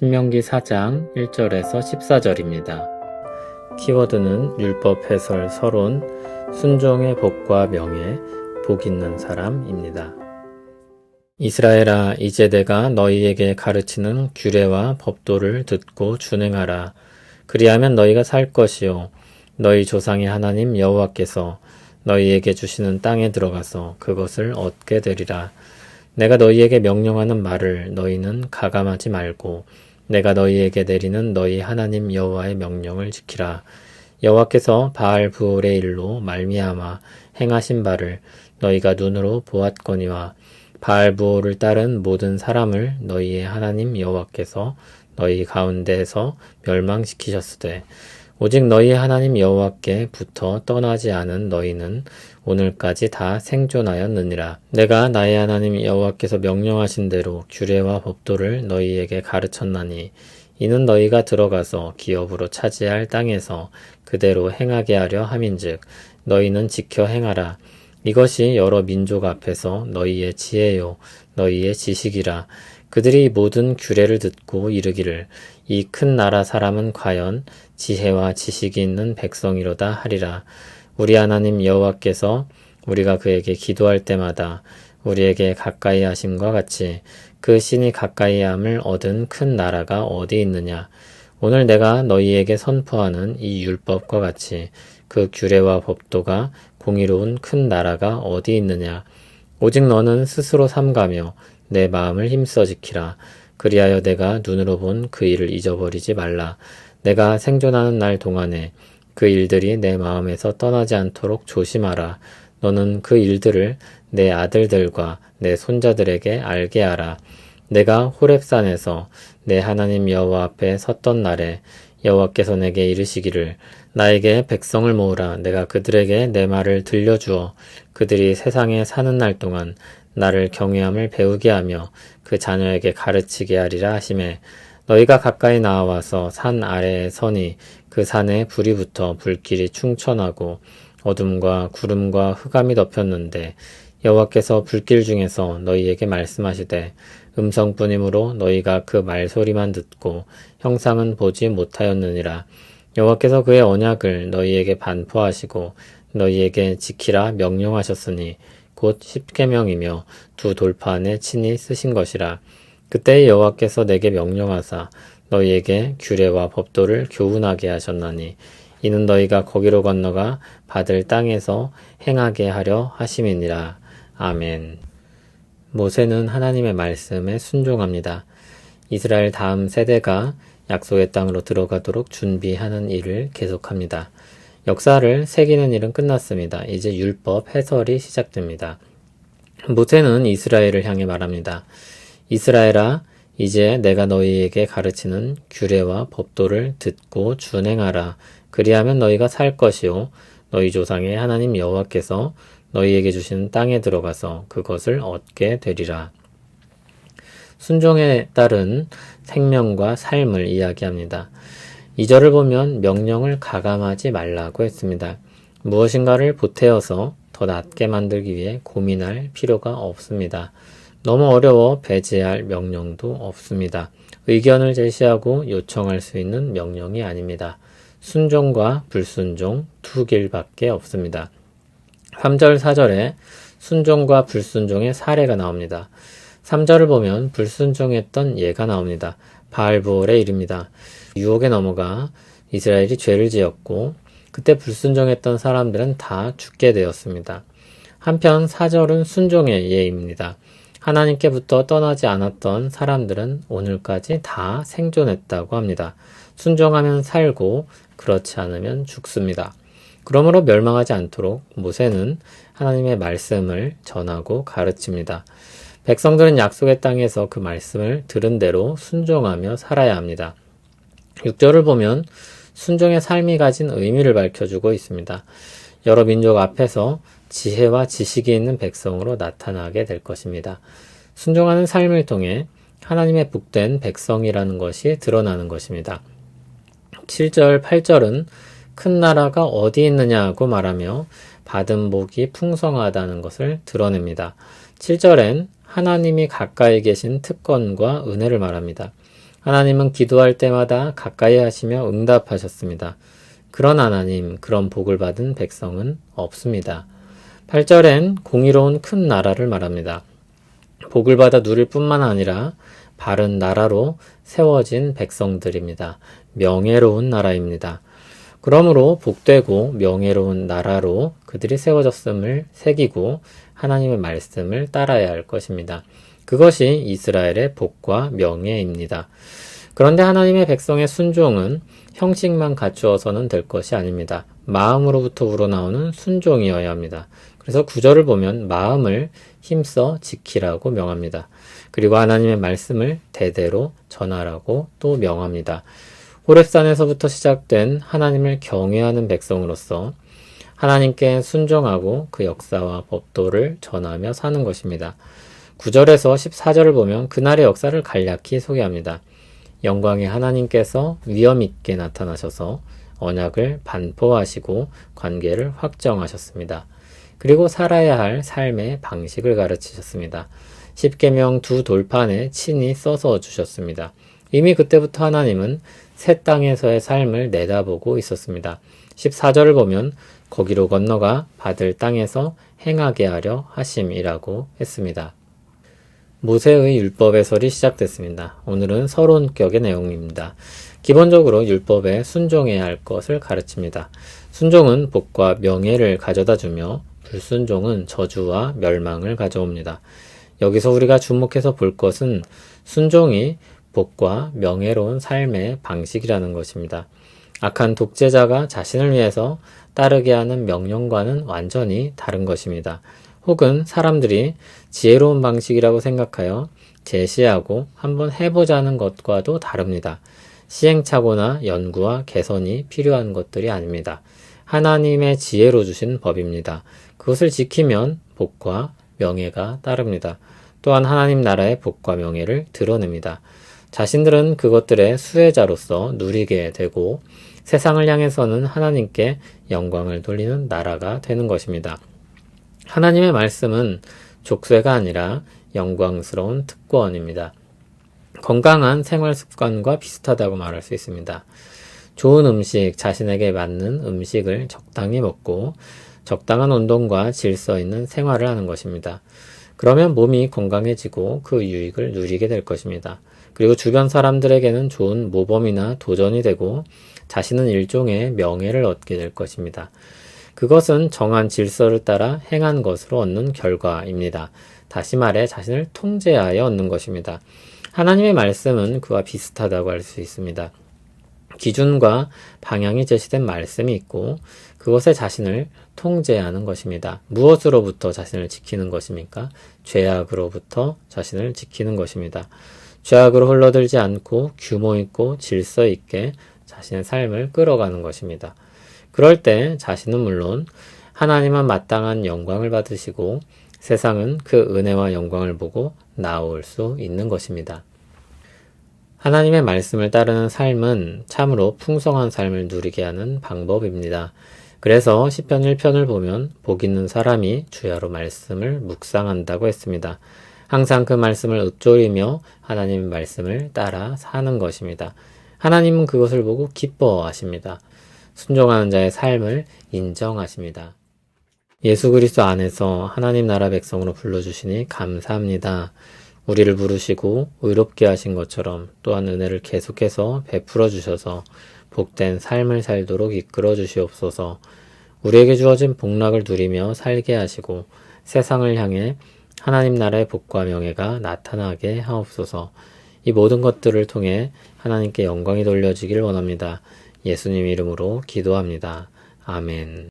신명기 4장 1절에서 14절입니다. 키워드는 율법 해설 서론, 순종의 복과 명예, 복 있는 사람입니다. 이스라엘아, 이제 내가 너희에게 가르치는 규례와 법도를 듣고 준행하라. 그리하면 너희가 살 것이요 너희 조상의 하나님 여호와께서 너희에게 주시는 땅에 들어가서 그것을 얻게 되리라. 내가 너희에게 명령하는 말을 너희는 가감하지 말고 내가 너희에게 내리는 너희 하나님 여호와의 명령을 지키라. 여호와께서 바알 부올의 일로 말미암아 행하신 바를 너희가 눈으로 보았거니와 바알 부올을 따른 모든 사람을 너희의 하나님 여호와께서 너희 가운데에서 멸망시키셨으되 오직 너희 하나님 여호와께 붙어 떠나지 않은 너희는 오늘까지 다 생존하였느니라. 내가 나의 하나님 여호와께서 명령하신 대로 규례와 법도를 너희에게 가르쳤나니 이는 너희가 들어가서 기업으로 차지할 땅에서 그대로 행하게 하려 함인즉 너희는 지켜 행하라. 이것이 여러 민족 앞에서 너희의 지혜요 너희의 지식이라. 그들이 모든 규례를 듣고 이르기를 이 큰 나라 사람은 과연 지혜와 지식이 있는 백성이로다 하리라. 우리 하나님 여호와께서 우리가 그에게 기도할 때마다 우리에게 가까이 하심과 같이 그 신이 가까이 함을 얻은 큰 나라가 어디 있느냐. 오늘 내가 너희에게 선포하는 이 율법과 같이 그 규례와 법도가 공의로운 큰 나라가 어디 있느냐. 오직 너는 스스로 삼가며 내 마음을 힘써 지키라. 그리하여 내가 눈으로 본 그 일을 잊어버리지 말라. 내가 생존하는 날 동안에 그 일들이 내 마음에서 떠나지 않도록 조심하라. 너는 그 일들을 내 아들들과 내 손자들에게 알게 하라. 내가 호렙산에서 내 하나님 여호와 앞에 섰던 날에 여호와께서 내게 이르시기를 나에게 백성을 모으라. 내가 그들에게 내 말을 들려주어 그들이 세상에 사는 날 동안 나를 경외함을 배우게 하며 그 자녀에게 가르치게 하리라 하시매 너희가 가까이 나와서 산 아래에 서니 그 산에 불이 붙어 불길이 충천하고 어둠과 구름과 흑암이 덮였는데 여호와께서 불길 중에서 너희에게 말씀하시되 음성뿐이므로 너희가 그 말소리만 듣고 형상은 보지 못하였느니라. 여호와께서 그의 언약을 너희에게 반포하시고 너희에게 지키라 명령하셨으니 곧 십계명이며 두 돌판에 친히 쓰신 것이라. 그때 여호와께서 내게 명령하사 너희에게 규례와 법도를 교훈하게 하셨나니 이는 너희가 거기로 건너가 받을 땅에서 행하게 하려 하심이니라. 아멘. 모세는 하나님의 말씀에 순종합니다. 이스라엘 다음 세대가 약속의 땅으로 들어가도록 준비하는 일을 계속합니다. 역사를 새기는 일은 끝났습니다. 이제 율법 해설이 시작됩니다. 모세는 이스라엘을 향해 말합니다. 이스라엘아, 이제 내가 너희에게 가르치는 규례와 법도를 듣고 준행하라. 그리하면 너희가 살 것이요 너희 조상의 하나님 여호와께서 너희에게 주시는 땅에 들어가서 그것을 얻게 되리라. 순종에 따른 생명과 삶을 이야기합니다. 2절을 보면 명령을 가감하지 말라고 했습니다. 무엇인가를 보태어서 더 낫게 만들기 위해 고민할 필요가 없습니다. 너무 어려워 배제할 명령도 없습니다. 의견을 제시하고 요청할 수 있는 명령이 아닙니다. 순종과 불순종 두 길밖에 없습니다. 3절, 4절에 순종과 불순종의 사례가 나옵니다. 3절을 보면 불순종했던 예가 나옵니다. 바알부올의 일입니다. 유혹에 넘어가 이스라엘이 죄를 지었고 그때 불순종했던 사람들은 다 죽게 되었습니다. 한편 4절은 순종의 예입니다. 하나님께부터 떠나지 않았던 사람들은 오늘까지 다 생존했다고 합니다. 순종하면 살고 그렇지 않으면 죽습니다. 그러므로 멸망하지 않도록 모세는 하나님의 말씀을 전하고 가르칩니다. 백성들은 약속의 땅에서 그 말씀을 들은 대로 순종하며 살아야 합니다. 6절을 보면 순종의 삶이 가진 의미를 밝혀주고 있습니다. 여러 민족 앞에서 지혜와 지식이 있는 백성으로 나타나게 될 것입니다. 순종하는 삶을 통해 하나님의 복된 백성이라는 것이 드러나는 것입니다. 7절, 8절은 큰 나라가 어디 있느냐고 말하며 받은 복이 풍성하다는 것을 드러냅니다. 7절엔 하나님이 가까이 계신 특권과 은혜를 말합니다. 하나님은 기도할 때마다 가까이 하시며 응답하셨습니다. 그런 하나님, 그런 복을 받은 백성은 없습니다. 8절엔 공의로운 큰 나라를 말합니다. 복을 받아 누릴 뿐만 아니라 바른 나라로 세워진 백성들입니다. 명예로운 나라입니다. 그러므로 복되고 명예로운 나라로 그들이 세워졌음을 새기고 하나님의 말씀을 따라야 할 것입니다. 그것이 이스라엘의 복과 명예입니다. 그런데 하나님의 백성의 순종은 형식만 갖추어서는 될 것이 아닙니다. 마음으로부터 우러나오는 순종이어야 합니다. 그래서 9절을 보면 마음을 힘써 지키라고 명합니다. 그리고 하나님의 말씀을 대대로 전하라고 또 명합니다. 호렙산에서부터 시작된 하나님을 경외하는 백성으로서 하나님께 순종하고 그 역사와 법도를 전하며 사는 것입니다. 9절에서 14절을 보면 그날의 역사를 간략히 소개합니다. 영광의 하나님께서 위엄 있게 나타나셔서 언약을 반포하시고 관계를 확정하셨습니다. 그리고 살아야 할 삶의 방식을 가르치셨습니다. 십계명 두 돌판에 친히 써서 주셨습니다. 이미 그때부터 하나님은 새 땅에서의 삶을 내다보고 있었습니다. 14절을 보면 거기로 건너가 받을 땅에서 행하게 하려 하심이라고 했습니다. 모세의 율법의 설이 시작됐습니다. 오늘은 서론격의 내용입니다. 기본적으로 율법에 순종해야 할 것을 가르칩니다. 순종은 복과 명예를 가져다 주며 불순종은 저주와 멸망을 가져옵니다. 여기서 우리가 주목해서 볼 것은 순종이 복과 명예로운 삶의 방식이라는 것입니다. 악한 독재자가 자신을 위해서 따르게 하는 명령과는 완전히 다른 것입니다. 혹은 사람들이 지혜로운 방식이라고 생각하여 제시하고 한번 해보자는 것과도 다릅니다. 시행착오나 연구와 개선이 필요한 것들이 아닙니다. 하나님의 지혜로 주신 법입니다. 그것을 지키면 복과 명예가 따릅니다. 또한 하나님 나라의 복과 명예를 드러냅니다. 자신들은 그것들의 수혜자로서 누리게 되고 세상을 향해서는 하나님께 영광을 돌리는 나라가 되는 것입니다. 하나님의 말씀은 족쇄가 아니라 영광스러운 특권입니다. 건강한 생활 습관과 비슷하다고 말할 수 있습니다. 좋은 음식, 자신에게 맞는 음식을 적당히 먹고 적당한 운동과 질서 있는 생활을 하는 것입니다. 그러면 몸이 건강해지고 그 유익을 누리게 될 것입니다. 그리고 주변 사람들에게는 좋은 모범이나 도전이 되고 자신은 일종의 명예를 얻게 될 것입니다. 그것은 정한 질서를 따라 행한 것으로 얻는 결과입니다. 다시 말해 자신을 통제하여 얻는 것입니다. 하나님의 말씀은 그와 비슷하다고 할 수 있습니다. 기준과 방향이 제시된 말씀이 있고 그것에 자신을 통제하는 것입니다. 무엇으로부터 자신을 지키는 것입니까? 죄악으로부터 자신을 지키는 것입니다. 죄악으로 흘러들지 않고 규모 있고 질서 있게 자신의 삶을 끌어가는 것입니다. 그럴 때 자신은 물론 하나님은 마땅한 영광을 받으시고 세상은 그 은혜와 영광을 보고 나올 수 있는 것입니다. 하나님의 말씀을 따르는 삶은 참으로 풍성한 삶을 누리게 하는 방법입니다. 그래서 시편 1편을 보면 복 있는 사람이 주야로 말씀을 묵상한다고 했습니다. 항상 그 말씀을 읊조리며 하나님의 말씀을 따라 사는 것입니다. 하나님은 그것을 보고 기뻐하십니다. 순종하는 자의 삶을 인정하십니다. 예수 그리스도 안에서 하나님 나라 백성으로 불러주시니 감사합니다. 우리를 부르시고 의롭게 하신 것처럼 또한 은혜를 계속해서 베풀어 주셔서 복된 삶을 살도록 이끌어 주시옵소서. 우리에게 주어진 복락을 누리며 살게 하시고 세상을 향해 하나님 나라의 복과 명예가 나타나게 하옵소서. 이 모든 것들을 통해 하나님께 영광이 돌려지길 원합니다. 예수님 이름으로 기도합니다. 아멘.